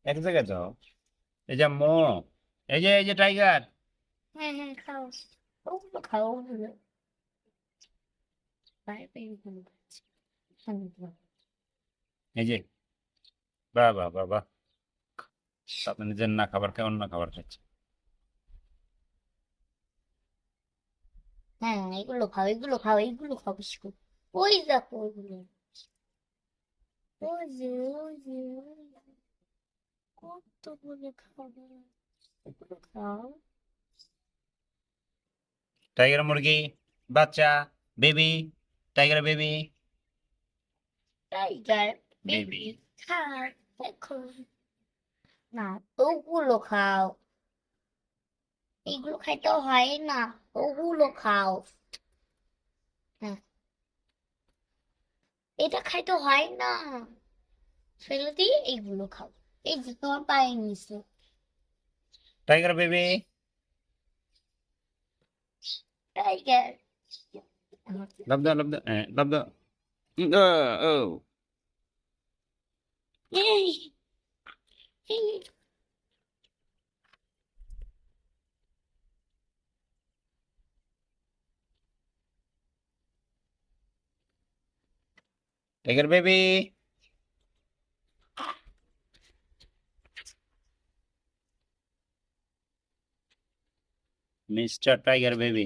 এক জায়গায় যাও। এই যে মো, এই যে টাইগার। হ্যাঁ হ্যাঁ খাও, ওগুলো খাও ওগুলো। বাইরে ওগুলো খাচ্ছি। এই যে, বাহ বাহ বাহ বাহ, আপনি নিজের না খাবার খায় অন্য খাবার খাচ্ছে। হ্যাঁ এগুলো খাও, এগুলো খাও, এগুলো খাও বেশি করে। ওই দেখো ওইগুলো, ওই যে ওই যে ওই যে, কতগুলো খাবার, এগুলো খাও। টাইগার মুরগি, বাচ্চা, baby, tiger baby, tiger baby. Baby খাও এখন। না, ওগুলো খাও, এগুলো খাইতে হয় না, ওগুলো খাও। হ্যাঁ, এটা খাইতে হয় না, ফেলে দিয়ে এইগুলো খাও। এই যে তোমার পায়ে নিচে টাইগার বেবি। টাইগার। লাভ দাও লাভ দাও, লাভ দাও। ও, এই, এই, tiger baby, mister tiger baby.